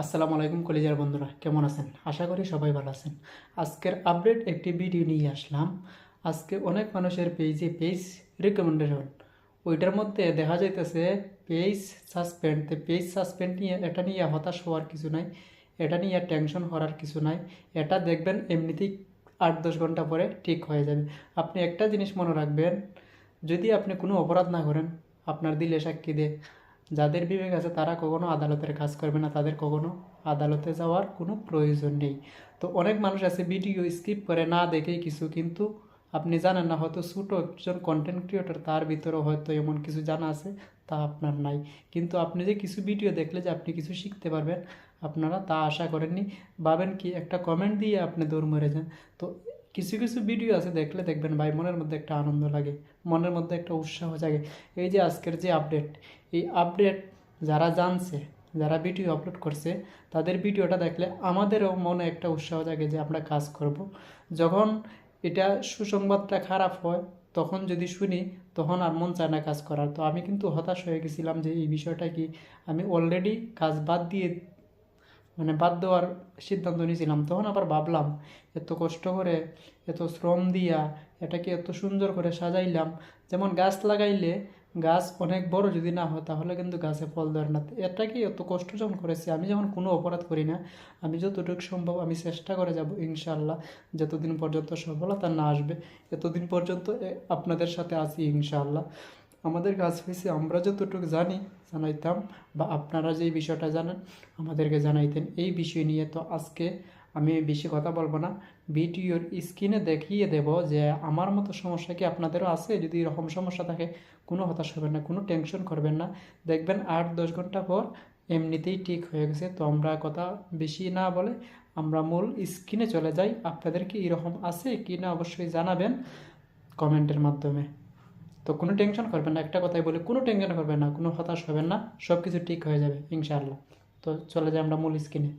আসসালামু আলাইকুম কলিজার বন্ধুরা, কেমন আছেন? আশা করি সবাই ভালো আছেন। আজকের আপডেট একটি ভিডিও নিয়ে আসলাম। আজকে অনেক মানুষের পেজ রিকমেন্ডেশন, ওইটার মধ্যে দেখা যাইতেছে পেজ সাসপেন্ড নিয়ে, এটা নিয়ে হতাশ হওয়ার কিছু নাই, এটা নিয়ে টেনশন করার কিছু নাই। এটা দেখবেন এমনিতেই 8-10 ঘন্টা পরে ঠিক হয়ে যাবে। আপনি একটা জিনিস মনে রাখবেন, যদি আপনি কোনো অপরাধ না করেন, আপনার দিলে সাক্ষী দিয়ে যাদের বিবেক আছে তারা কখনো আদালতের কাজ করবে না, তাদের কখনো আদালতে যাওয়ার কোনো প্রয়োজন নেই। তো অনেক মানুষ আছে ভিডিও স্কিপ করে না দেখেই কিছু, কিন্তু আপনি জানেন না, হয়তো ছোটো একজন কন্টেন্ট ক্রিয়েটর, তার ভিতরেও হয়তো এমন কিছু জানা আছে তা আপনার নাই। কিন্তু আপনি যে কিছু ভিডিও দেখলে যে আপনি কিছু শিখতে পারবেন, আপনারা তা আশা করেননি। ভাবেন কি একটা কমেন্ট দিয়ে আপনি দৌড় মেরে যান। তো কিছু কিছু ভিডিও আছে দেখলে দেখবেন ভাই, মনের মধ্যে একটা আনন্দ লাগে, মনের মধ্যে একটা উৎসাহ জাগে। এই যে আজকের যে আপডেট, এই আপডেট যারা জানছে, যারা ভিডিও আপলোড করছে, তাদের ভিডিওটা দেখলে আমাদেরও মনে একটা উৎসাহ জাগে যে আমরা কাজ করব। যখন এটা সুসংবাদটা খারাপ হয়, তখন যদি শুনি, তখন আর মন চায় না কাজ করার। তো আমি কিন্তু হতাশ হয়ে গেছিলাম যে এই বিষয়টা কি, আমি অলরেডি কাজ বাদ দেওয়ার সিদ্ধান্ত নিয়েছিলাম। তখন আবার ভাবলাম, এত কষ্ট করে, এত শ্রম দিয়া এটাকে এত সুন্দর করে সাজাইলাম। যেমন গাছ লাগাইলে, গাছ অনেক বড় যদি না হয় তাহলে কিন্তু গাছে ফল ধরে না। এটাকে এত কষ্ট যখন করেছি, আমি যখন কোনো অপরাধ করি না, আমি যতটুকু সম্ভব আমি চেষ্টা করে যাব ইনশাল্লাহ, যতদিন পর্যন্ত সফলতা না আসবে এতদিন পর্যন্ত আপনাদের সাথে আছি ইনশাল্লাহ। আমাদের কাজ হয়েছে আমরা যতটুকু জানি জানাইতাম, বা আপনারা যেই বিষয়টা জানেন আমাদেরকে জানাইতেন। এই বিষয় নিয়ে তো আজকে আমি বেশি কথা বলবো না, ভিডিওর স্ক্রিনে দেখিয়ে দেব যে আমার মতো সমস্যা কি আপনাদেরও আছে। যদি এরকম সমস্যা থাকে, কোনো হতাশ হবেন না, কোনো টেনশন করবেন না। দেখবেন 8-10 ঘন্টা পর এমনিতেই ঠিক হয়ে গেছে। তো আমরা কথা বেশি না বলে আমরা মূল স্ক্রিনে চলে যাই। আপনাদের কি এরকম আছে কি না অবশ্যই জানাবেন কমেন্টের মাধ্যমে। তো কোনো টেনশন করবেন না, একটা কথাই বলি, কোনো টেনশন করবেন না, কোনো হতাশ হবেন না, সব কিছু ঠিক হয়ে যাবে ইনশাআল্লাহ। তো চলে যাই আমরা মূল স্ক্রিনে।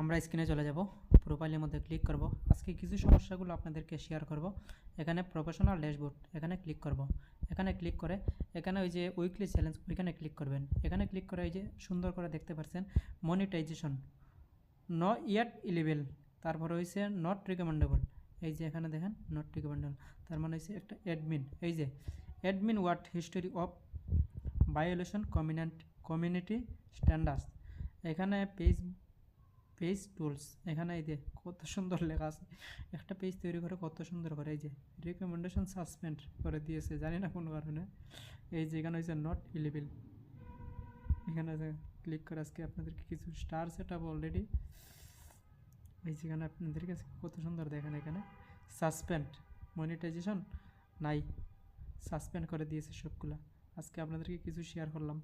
আমরা স্ক্রিনে চলে যাব, প্রোফাইলের মধ্যে ক্লিক করব। আজকে কিছু সমস্যাগুলো আপনাদেরকে শেয়ার করব। এখানে প্রফেশনাল ড্যাশবোর্ড, এখানে ক্লিক করব। এখানে ক্লিক করে এখানে ওই যে উইকলি চ্যালেঞ্জ, ওইখানে ক্লিক করবেন। এখানে ক্লিক করে এই যে সুন্দর করে দেখতে পাচ্ছেন মনিটাইজেশন ন ইয়াট ইলেভেল, তারপরে হয়েছে নট রিকমেন্ডেবল। এই যে এখানে দেখেন নট রিকমেন্ডেবল, তার মানে হচ্ছে একটা অ্যাডমিন, এই যে admin word history of violation community standards. এখানে পেজ টুলস, এখানে এই যে কত সুন্দর লেখা আছে, একটা পেজ তৈরি করে কত সুন্দর করে এই যে রিকমেন্ডেশন সাসপেন্ড করে দিয়েছে, জানি না কোন কারণে। এই যে এখানে হয়েছে নট ইলেভেল, এখানে ক্লিক করে আজকে আপনাদেরকে কিছু স্টার সেট আপ অলরেডি, এই যেখানে আপনাদের কাছে কত সুন্দর দেখেন, এখানে সাসপেন্ড মনিটাইজেশন নাই, সাসপেন্ড করে দিয়েছে সবগুলা। আজকে আপনাদেরকে কিছু শেয়ার করলাম।